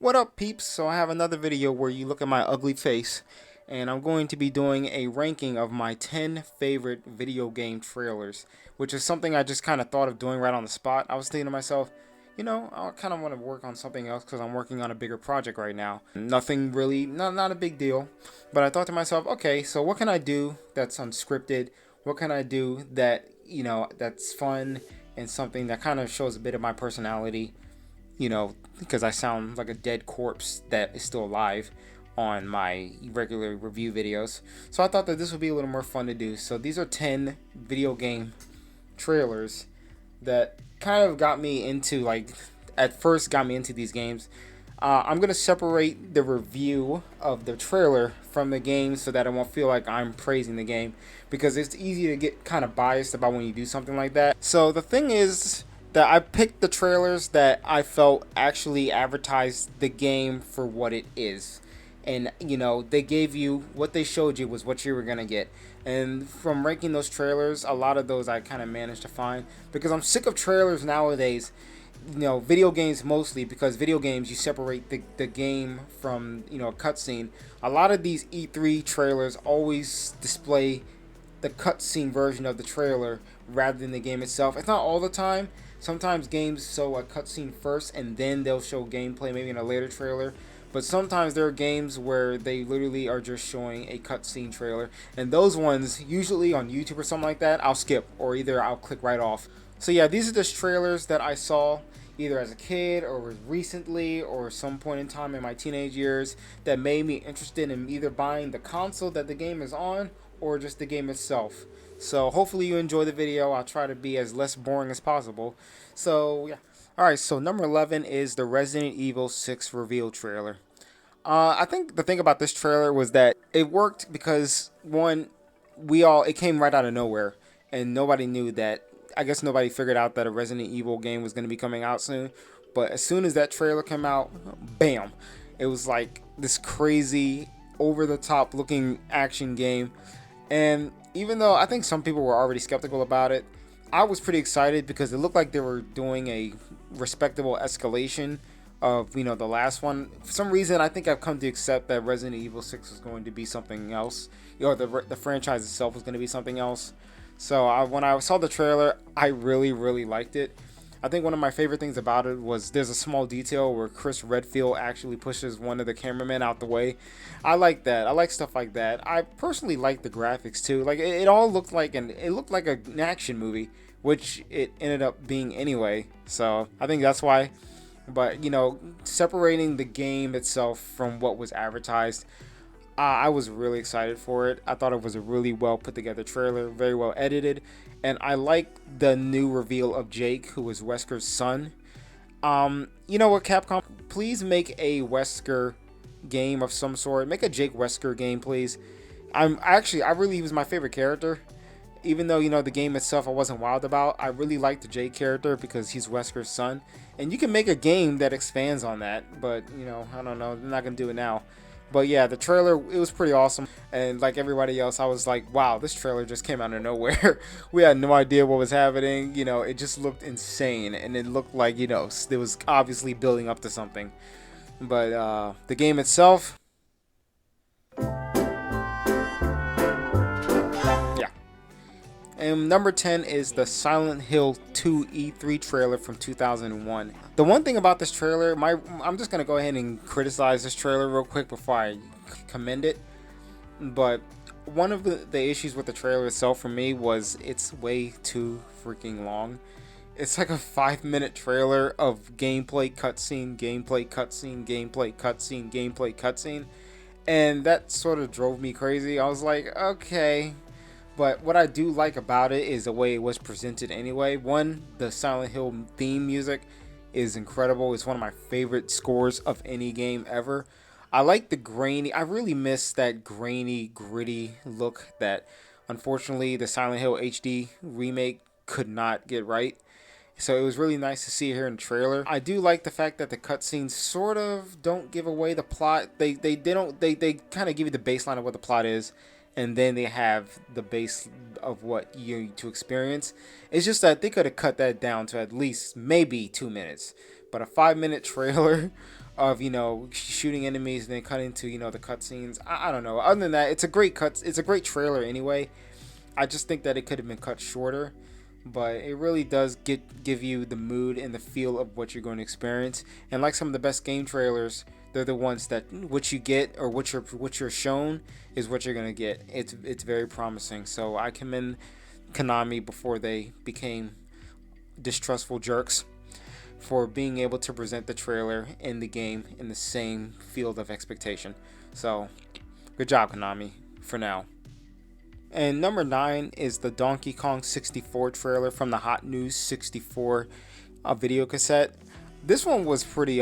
What up, peeps? So I have another video where you look at my ugly face, and I'm going to be doing a ranking of my 10 favorite video game trailers, which is something I just kind of thought of doing right on the spot. I was thinking to myself, I kind of want to work on something else because I'm working on a bigger project right now. Nothing really, not a big deal, but I thought to myself, okay, so what can I do that's unscripted? What can I do that, that's fun and something that kind of shows a bit of my personality? Because I sound like a dead corpse that is still alive on my regular review videos. So I thought that this would be a little more fun to do. So these are 10 video game trailers that kind of got me into, at first got me into these games. I'm going to separate the review of the trailer from the game so that I won't feel like I'm praising the game, because it's easy to get kind of biased about when you do something like that. So the thing is that I picked the trailers that I felt actually advertised the game for what it is. And, they gave you, what they showed you was what you were going to get. And from ranking those trailers, a lot of those I kind of managed to find. Because I'm sick of trailers nowadays. Video games mostly, because video games, you separate the game from, a cutscene. A lot of these E3 trailers always display the cutscene version of the trailer rather than the game itself. It's not all the time. Sometimes games show a cutscene first and then they'll show gameplay maybe in a later trailer. But sometimes there are games where they literally are just showing a cutscene trailer. And those ones, usually on YouTube or something like that, I'll skip, or either I'll click right off. So yeah, these are just trailers that I saw either as a kid or recently or some point in time in my teenage years that made me interested in either buying the console that the game is on or just the game itself. So hopefully you enjoy the video. I'll try to be as less boring as possible. So yeah. Alright, so number 11 is the Resident Evil 6 reveal trailer. I think the thing about this trailer was that it worked because, one, it came right out of nowhere, and nobody knew that. I guess nobody figured out that a Resident Evil game was going to be coming out soon. But as soon as that trailer came out, bam, it was like this crazy, over-the-top looking action game. And even though I think some people were already skeptical about it, I was pretty excited because it looked like they were doing a respectable escalation of, the last one. For some reason, I think I've come to accept that Resident Evil 6 was going to be something else, or the franchise itself was going to be something else. So when I saw the trailer, I really, really liked it. I think one of my favorite things about it was there's a small detail where Chris Redfield actually pushes one of the cameramen out the way. I like that. I like stuff like that. I personally like the graphics too. Like it all looked like an action movie, which it ended up being anyway. So I think that's why. But separating the game itself from what was advertised, I was really excited for it. I thought it was a really well put together trailer, very well edited, and I like the new reveal of Jake, who is Wesker's son. You know what, Capcom? Please make a Wesker game of some sort. Make a Jake Wesker game, please. I really, he was my favorite character. Even though, the game itself I wasn't wild about, I really like the Jake character because he's Wesker's son. And you can make a game that expands on that, but, I don't know. They're not going to do it now. But yeah, the trailer, it was pretty awesome. And like everybody else, I was like, wow, this trailer just came out of nowhere. We had no idea what was happening. It just looked insane. And it looked like, it was obviously building up to something. But the game itself, and number 10 is the Silent Hill 2 E3 trailer from 2001. The one thing about this trailer, I'm just going to go ahead and criticize this trailer real quick before I commend it. But one of the issues with the trailer itself for me was it's way too freaking long. It's like a 5-minute trailer of gameplay cutscene, gameplay cutscene, gameplay cutscene, gameplay cutscene. And that sort of drove me crazy. I was like, okay. But what I do like about it is the way it was presented anyway. One, the Silent Hill theme music is incredible. It's one of my favorite scores of any game ever. I like the grainy, I really miss that grainy, gritty look that unfortunately the Silent Hill HD remake could not get right. So it was really nice to see it here in the trailer. I do like the fact that the cutscenes sort of don't give away the plot. They kind of give you the baseline of what the plot is, and then they have the base of what you need to experience. It's just that they could have cut that down to at least maybe 2 minutes. But a 5-minute trailer of, you know, shooting enemies and then cut into, you know, the cutscenes. I don't know. Other than that, it's a great it's a great trailer anyway. I just think that it could have been cut shorter, but it really does give you the mood and the feel of what you're going to experience. And like some of the best game trailers, they're the ones that what you get or what you're shown is what you're going to get. It's very promising. So I commend Konami before they became distrustful jerks for being able to present the trailer and the game in the same field of expectation. So good job, Konami, for now. And number 9 is the Donkey Kong 64 trailer from the Hot Newz 64 video cassette. This one was pretty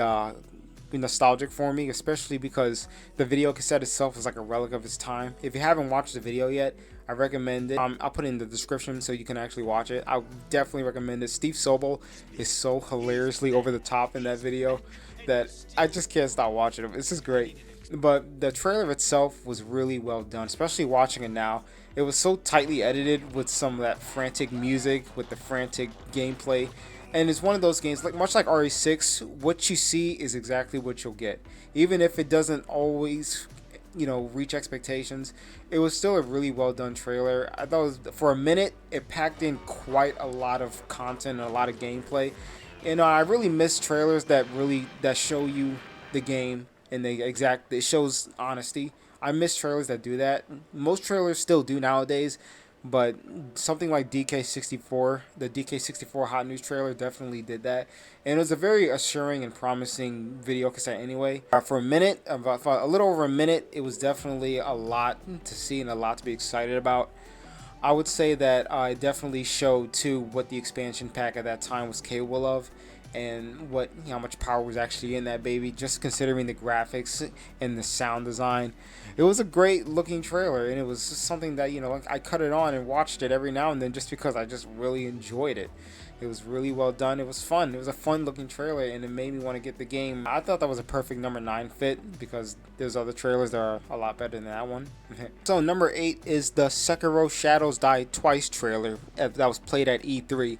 nostalgic for me, especially because the video cassette itself is like a relic of its time. If you haven't watched the video yet, I recommend it. I'll put it in the description so you can actually watch it. I definitely recommend it. Steve Sobel is so hilariously over the top in that video that I just can't stop watching him. This is great. But the trailer itself was really well done, especially watching it now. It was so tightly edited with some of that frantic music, with the frantic gameplay. And it's one of those games, like much like RE6, what you see is exactly what you'll get. Even if it doesn't always, you know, reach expectations, it was still a really well done trailer. I thought it was, for a minute, it packed in quite a lot of content and a lot of gameplay. And I really miss trailers that show you the game and it shows honesty. I miss trailers that do that. Most trailers still do nowadays, but something like DK64, the DK64 Hot Newz trailer definitely did that. And it was a very assuring and promising video cassette anyway. For a minute, for a little over a minute, it was definitely a lot to see and a lot to be excited about. I would say that it definitely showed too what the expansion pack at that time was capable of, and how much power was actually in that baby, just considering the graphics and the sound design. It was a great looking trailer, and it was just something that, you know, I cut it on and watched it every now and then just because I just really enjoyed it. It was really well done. It was fun. It was a fun looking trailer, and it made me want to get the game. I thought that was a perfect number 9 fit because there's other trailers that are a lot better than that one. So number 8 is the Sekiro Shadows Die Twice trailer that was played at E3.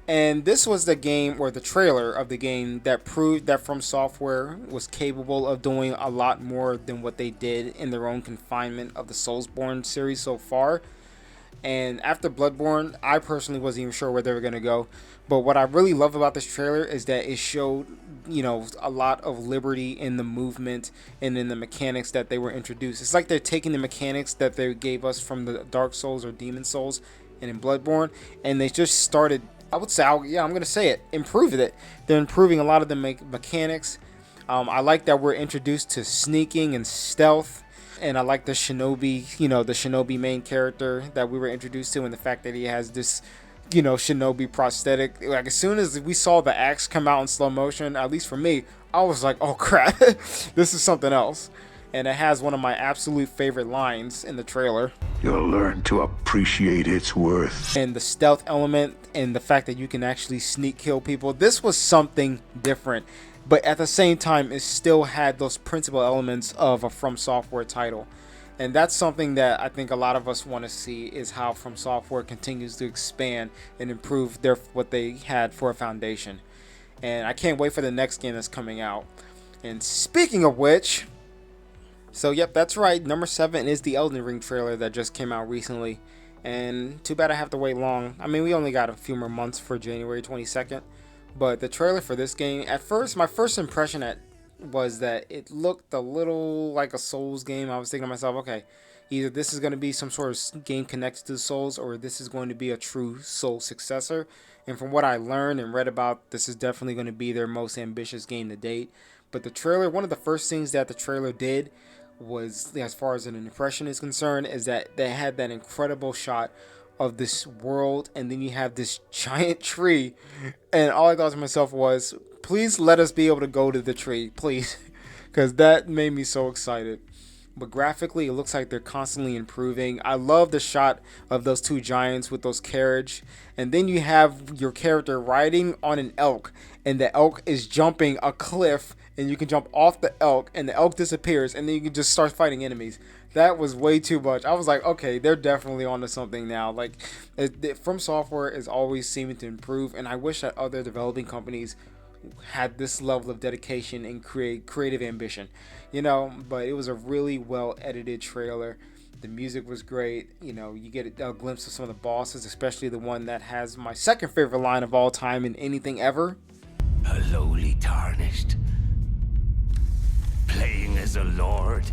And this was the game, or the trailer of the game, that proved that From Software was capable of doing a lot more than what they did in their own confinement of the Soulsborne series so far. And after Bloodborne, I personally wasn't even sure where they were going to go. But what I really love about this trailer is that it showed, you know, a lot of liberty in the movement and in the mechanics that they were introduced. It's like they're taking the mechanics that they gave us from the Dark Souls or Demon Souls and in Bloodborne, and they just started, I would say, yeah, I'm going to say it, improving it. They're improving a lot of the mechanics. I like that we're introduced to sneaking and stealth. And I like the shinobi, you know, the shinobi main character that we were introduced to, and the fact that he has this, you know, shinobi prosthetic. Like, as soon as we saw the axe come out in slow motion, at least for me, I was like, oh crap, this is something else. And it has one of my absolute favorite lines in the trailer. You'll learn to appreciate its worth. And the stealth element and the fact that you can actually sneak kill people. This was something different. But at the same time, it still had those principal elements of a From Software title. And that's something that I think a lot of us want to see, is how From Software continues to expand and improve what they had for a foundation. And I can't wait for the next game that's coming out. And speaking of which, so yep, that's right, number 7 is the Elden Ring trailer that just came out recently. And too bad I have to wait long. I mean, we only got a few more months for January 22nd. But the trailer for this game, at first, my first impression was that it looked a little like a Souls game. I was thinking to myself, okay, either this is going to be some sort of game connected to the Souls, or this is going to be a true Souls successor. And from what I learned and read about, this is definitely going to be their most ambitious game to date. But the trailer, one of the first things that the trailer did was, as far as an impression is concerned, is that they had that incredible shot of this world, and then you have this giant tree, and all I thought to myself was, please let us be able to go to the tree, please, because that made me so excited. But graphically, it looks like they're constantly improving. I love the shot of those two giants with those carriage, and then you have your character riding on an elk, and the elk is jumping a cliff, and you can jump off the elk, and the elk disappears, and then you can just start fighting enemies. That was way too much. I was like, okay, they're definitely onto something now. Like, From Software is always seeming to improve, and I wish that other developing companies had this level of dedication and creative ambition, you know. But it was a really well edited trailer. The music was great. You know, you get a glimpse of some of the bosses, especially the one that has my second favorite line of all time in anything ever. A lowly tarnished, playing as a lord.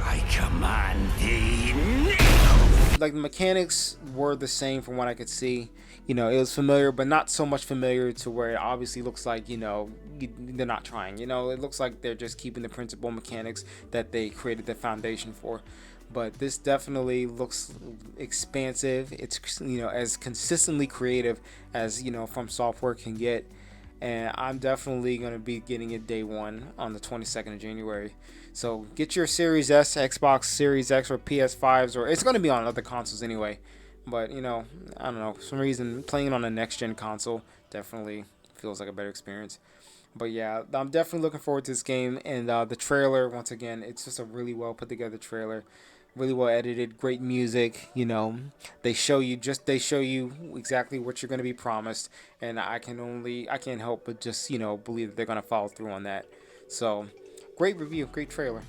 I command thee now. Like, the mechanics were the same from what I could see. You know, it was familiar, but not so much familiar to where it obviously looks like, you know, they're not trying. You know, it looks like they're just keeping the principal mechanics that they created the foundation for. But this definitely looks expansive. It's, you know, as consistently creative as, you know, From Software can get. And I'm definitely going to be getting it day one on the 22nd of January. So get your Series S, Xbox Series X, or PS5s, or it's going to be on other consoles anyway. But, you know, I don't know, for some reason playing it on a next gen console definitely feels like a better experience. But yeah, I'm definitely looking forward to this game. And the trailer, once again, it's just a really well put together trailer, really well edited, great music. You know, they show you exactly what you're going to be promised, and I can't help but just, you know, believe that they're going to follow through on that. So great review, great trailer.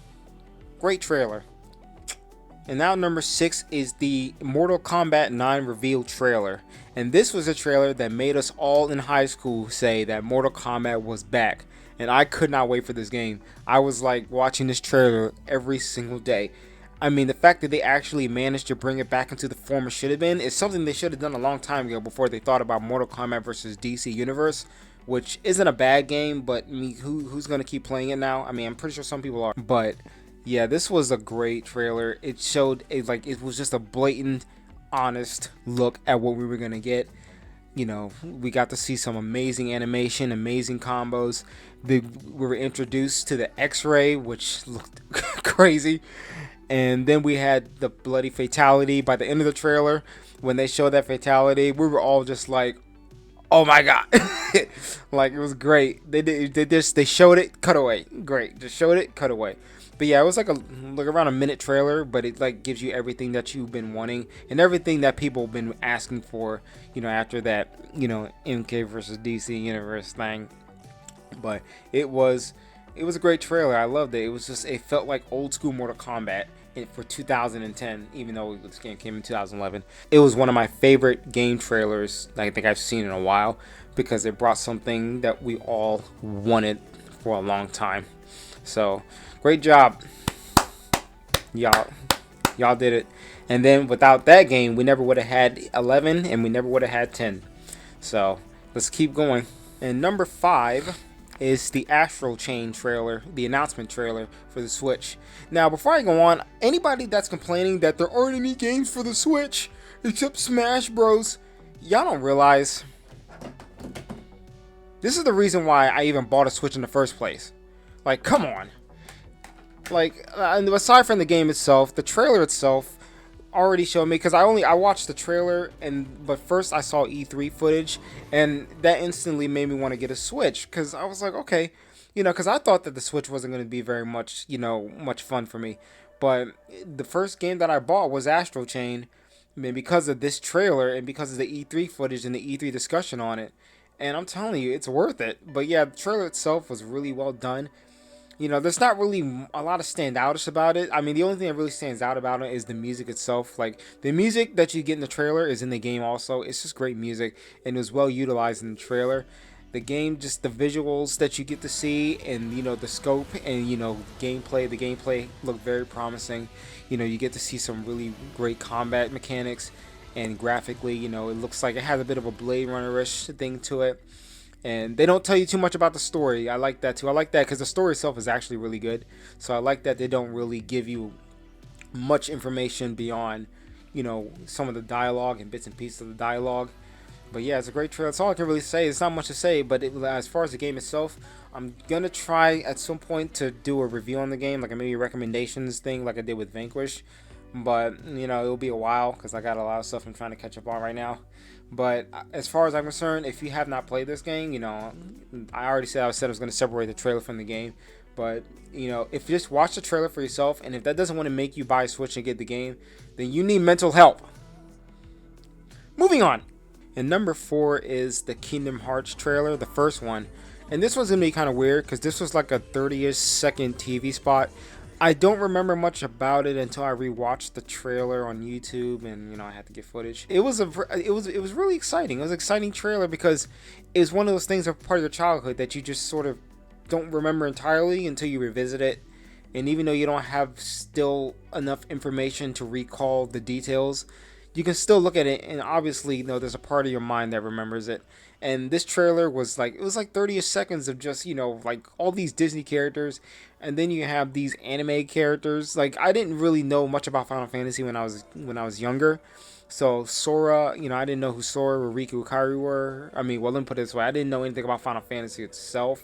And now number 6 is the Mortal Kombat 9 reveal trailer. And this was a trailer that made us all in high school say that Mortal Kombat was back. And I could not wait for this game. I was like watching this trailer every single day. I mean, the fact that they actually managed to bring it back into the form it should have been is something they should have done a long time ago, before they thought about Mortal Kombat versus DC Universe, which isn't a bad game, but I mean, who's going to keep playing it now? I mean, I'm pretty sure some people are. But yeah, this was a great trailer. It showed it was just a blatant, honest look at what we were gonna get. You know, we got to see some amazing animation, amazing combos. We were introduced to the X-ray, which looked crazy, and then we had the bloody fatality by the end of the trailer. When they showed that fatality, we were all just like, "Oh my god!" Like, it was great. They showed it, cut away. Great, just showed it, cut away. But yeah, it was like around a minute trailer, but it like gives you everything that you've been wanting and everything that people have been asking for, you know, after that, you know, MK versus DC Universe thing. But it was a great trailer. I loved it. It felt like old school Mortal Kombat for 2010, even though this game came in 2011. It was one of my favorite game trailers I think I've seen in a while, because it brought something that we all wanted for a long time. So great job, y'all did it. And then without that game, we never would have had 11, and we never would have had 10. So let's keep going. And number 5 is the Afrochain trailer, the announcement trailer for the Switch. Now, before I go on, anybody that's complaining that there aren't any games for the Switch except Smash Bros, y'all don't realize this is the reason why I even bought a Switch in the first place. Like, come on. Like, aside from the game itself, the trailer itself already showed me, because I watched the trailer, but first I saw E3 footage, and that instantly made me want to get a Switch, because I was like, okay, you know, because I thought that the Switch wasn't going to be very much, you know, much fun for me. But the first game that I bought was Afrochain, I mean, because of this trailer and because of the E3 footage and the E3 discussion on it. And I'm telling you, it's worth it. But yeah, the trailer itself was really well done. You know, there's not really a lot of standoutish about it. I mean, the only thing that really stands out about it is the music itself. Like, the music that you get in the trailer is in the game also. It's just great music, and it was well utilized in the trailer. The game, just the visuals that you get to see, and, you know, the scope and, you know, the gameplay look very promising. You know, you get to see some really great combat mechanics, and graphically, you know, it looks like it has a bit of a Blade Runner-ish thing to it. And they don't tell you too much about the story. I like that too. I like that because the story itself is actually really good. So I like that they don't really give you much information beyond, you know, some of the dialogue and bits and pieces of the dialogue. But yeah, it's a great trailer. That's all I can really say. It's not much to say, but as far as the game itself, I'm gonna try at some point to do a review on the game, like a maybe recommendations thing, like I did with Vanquish. But, you know, it'll be a while because I got a lot of stuff I'm trying to catch up on right now. But as far as I'm concerned, if you have not played this game, you know, I already said I was going to separate the trailer from the game. But, you know, if you just watch the trailer for yourself, and if that doesn't want to make you buy a Switch and get the game, then you need mental help. Moving on. And number 4 is the Kingdom Hearts trailer, the first one. And this one's gonna be kind of weird because this was like a 30ish second TV spot. I don't remember much about it until I rewatched the trailer on YouTube, and I had to get footage. It was really exciting. It was an exciting trailer because it was one of those things that are part of your childhood that you just sort of don't remember entirely until you revisit it. And even though you don't have still enough information to recall the details, you can still look at it, and obviously, there's a part of your mind that remembers it. And this trailer was like, it was like 30 seconds of just, like all these Disney characters, and then you have these anime characters. Like, I didn't really know much about Final Fantasy when I was younger. So Sora, I didn't know who Sora, Riku, Kairi were. I mean, well, let me put it this way: I didn't know anything about Final Fantasy itself.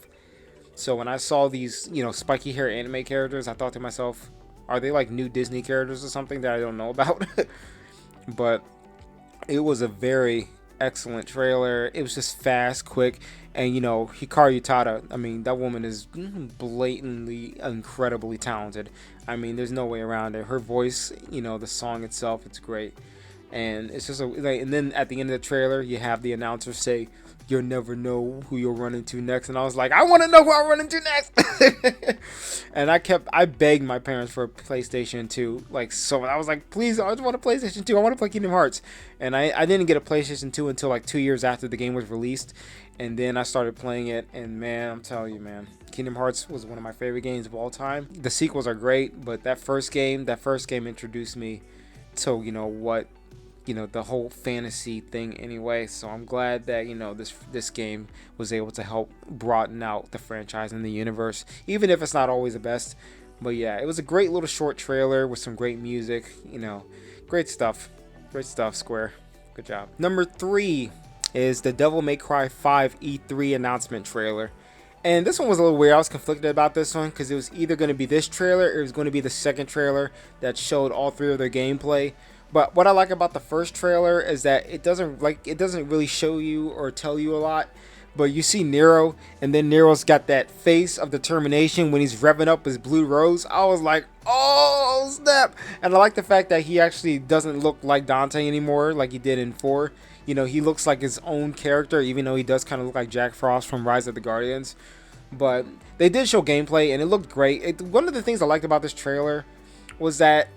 So when I saw these, spiky hair anime characters, I thought to myself, are they like new Disney characters or something that I don't know about? But it was a very excellent trailer. It was just fast, quick, and Hikaru Utada, I mean, that woman is blatantly incredibly talented. I mean, there's no way around it. Her voice, the song itself, it's great. And it's just and then at the end of the trailer, you have the announcer say, "You'll never know who you'll run into next." And I was like, I want to know who I run into next. And I begged my parents for a PlayStation 2. So I was like, please, I just want a PlayStation 2. I want to play Kingdom Hearts. And I didn't get a PlayStation 2 until like 2 years after the game was released. And then I started playing it. And man, I'm telling you, man, Kingdom Hearts was one of my favorite games of all time. The sequels are great, but that first game introduced me to, the whole fantasy thing anyway. So I'm glad that this game was able to help broaden out the franchise and the universe, even if it's not always the best. But yeah, it was a great little short trailer with some great music. Great stuff, Square, good job. Number 3 is the Devil May Cry 5 E3 announcement trailer. And this one was a little weird. I was conflicted about this one because it was either going to be this trailer or it was going to be the second trailer that showed all 3 of their gameplay. But what I like about the first trailer is that it doesn't really show you or tell you a lot. But you see Nero, and then Nero's got that face of determination when he's revving up his blue rose. I was like, oh snap! And I like the fact that he actually doesn't look like Dante anymore, like he did in 4. He looks like his own character, even though he does kind of look like Jack Frost from Rise of the Guardians. But they did show gameplay, and it looked great. One of the things I liked about this trailer was that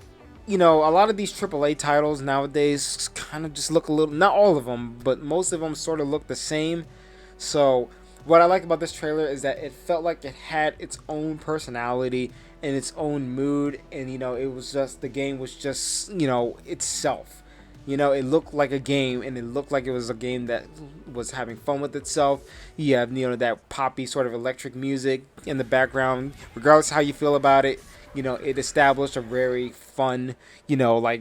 a lot of these AAA titles nowadays kind of just look a little, not all of them, but most of them sort of look the same. So what I liked about this trailer is that it felt like it had its own personality and its own mood, and it was just, the game was just itself. It looked like a game, and it looked like it was a game that was having fun with itself. You have that poppy sort of electric music in the background. Regardless of how you feel about it, it established a very fun,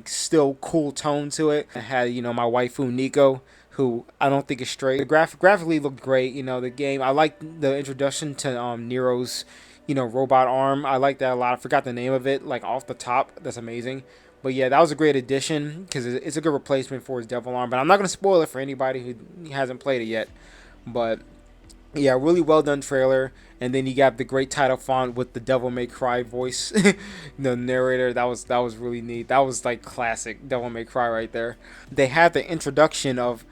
still cool tone to it. It had, my waifu Nico, who I don't think is straight. The graphically looked great. The game, I liked the introduction to Nero's, robot arm. I like that a lot. I forgot the name of it, off the top. That's amazing. But yeah, that was a great addition because it's a good replacement for his devil arm. But I'm not going to spoil it for anybody who hasn't played it yet. But yeah, really well done trailer. And then you got the great title font with the Devil May Cry voice, the narrator. That was really neat. That was like classic Devil May Cry right there. They had the introduction of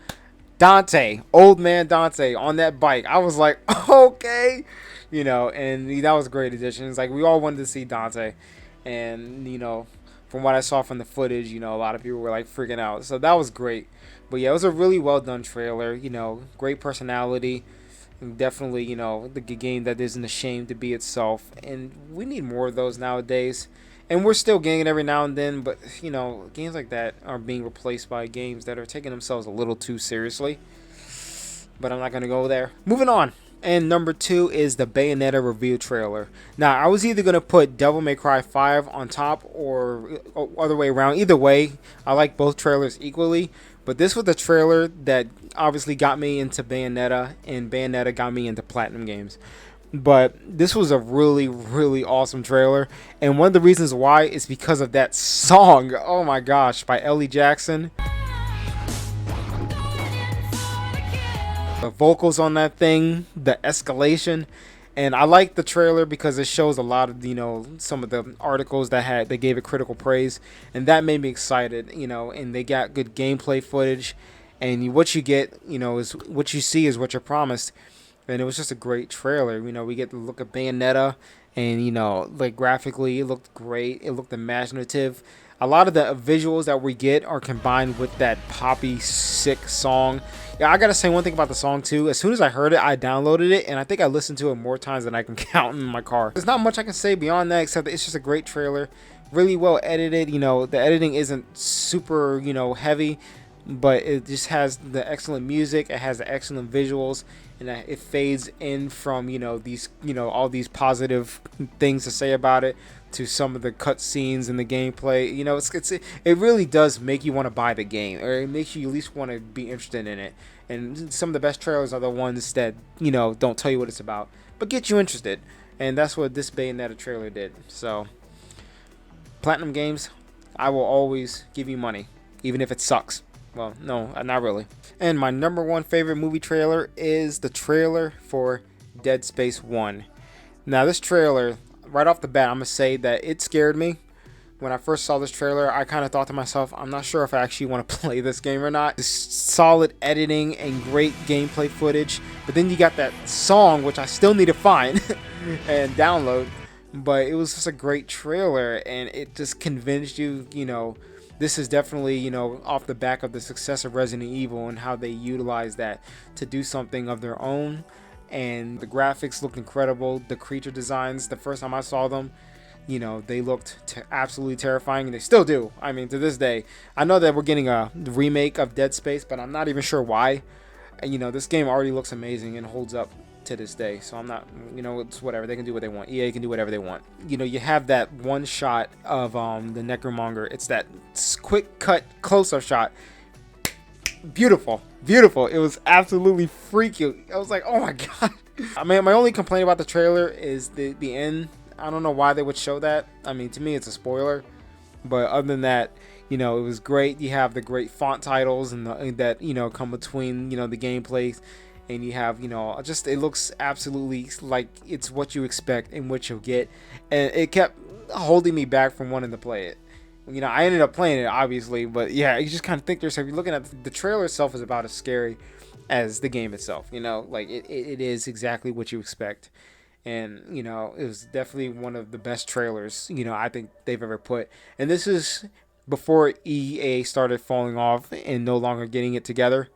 Dante, old man Dante, on that bike. I was like, okay, and that was a great addition. It's like we all wanted to see Dante, and from what I saw from the footage, a lot of people were like freaking out. So that was great. But yeah, it was a really well done trailer. Great personality. Definitely, the game that isn't ashamed to be itself, and we need more of those nowadays. And we're still getting it every now and then, but games like that are being replaced by games that are taking themselves a little too seriously. But I'm not gonna go there. Moving on. And number 2 is the Bayonetta review trailer. Now, I was either gonna put Devil May Cry 5 on top or other way around. Either way, I like both trailers equally. But this was the trailer that obviously got me into Bayonetta, and Bayonetta got me into Platinum Games. But this was a really, really awesome trailer. And one of the reasons why is because of that song. Oh my gosh, by Ellie Jackson. The vocals on that thing, the escalation. And I like the trailer because it shows a lot of, some of the articles that they gave it critical praise. And that made me excited, and they got good gameplay footage. and what you get, is what you see is what you're promised. And it was just a great trailer. We get to look at Bayonetta, and like graphically, it looked great. It looked imaginative. A lot of the visuals that we get are combined with that poppy, sick song. Yeah, I gotta say one thing about the song too. As soon as I heard it, I downloaded it, and I think I listened to it more times than I can count in my car. There's not much I can say beyond that, except that it's just a great trailer. Really well edited. The editing isn't super, heavy, but it just has the excellent music. It has the excellent visuals, and it fades in from these all these positive things to say about it to some of the cut scenes and the gameplay. It really does make you want to buy the game, or it makes you at least want to be interested in it. And some of the best trailers are the ones that don't tell you what it's about, but get you interested. And that's what this Bayonetta trailer did. So, Platinum Games, I will always give you money, even if it sucks. Well, no, not really. And my number one favorite movie trailer is the trailer for Dead Space 1. Now, this trailer, right off the bat, I'm going to say that it scared me. When I first saw this trailer, I kind of thought to myself, I'm not sure if I actually want to play this game or not. It's solid editing and great gameplay footage. But then you got that song, which I still need to find and download. But it was just a great trailer, and it just convinced you, this is definitely, off the back of the success of Resident Evil and how they utilize that to do something of their own. And the graphics looked incredible. The creature designs, the first time I saw them, they looked absolutely terrifying, and they still do. I mean, to this day, I know that we're getting a remake of Dead Space, but I'm not even sure why. And, this game already looks amazing and holds up to this day, so I'm not, it's whatever. They can do what they want. EA can do whatever they want. You have that one shot of the Necromonger. It's that quick cut close-up shot. Beautiful. It was absolutely freaky. I was like, oh my god. I mean, my only complaint about the trailer is the end. I don't know why they would show that. I mean, to me, it's a spoiler. But other than that, it was great. You have the great font titles and that come between the gameplays. And you have, just it looks absolutely like it's what you expect and what you'll get. And it kept holding me back from wanting to play it. I ended up playing it, obviously. But yeah, you just kind of think to yourself, you're looking at the trailer itself is about as scary as the game itself. Like it is exactly what you expect. And, it was definitely one of the best trailers, I think they've ever put. And this is before EA started falling off and no longer getting it together.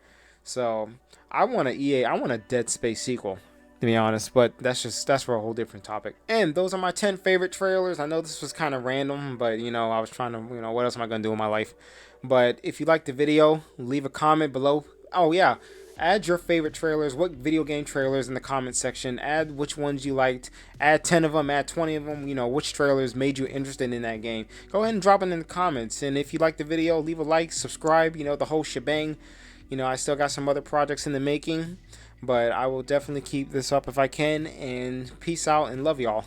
So I want a Dead Space sequel, to be honest, but that's for a whole different topic. And those are my 10 favorite trailers. I know this was kind of random, but I was trying to, what else am I going to do in my life? But if you liked the video, leave a comment below. Oh yeah, add your favorite trailers, what video game trailers in the comment section. Add which ones you liked. Add 10 of them, add 20 of them, which trailers made you interested in that game. Go ahead and drop it in the comments. And if you liked the video, leave a like, subscribe, the whole shebang. I still got some other projects in the making, but I will definitely keep this up if I can. And peace out and love y'all.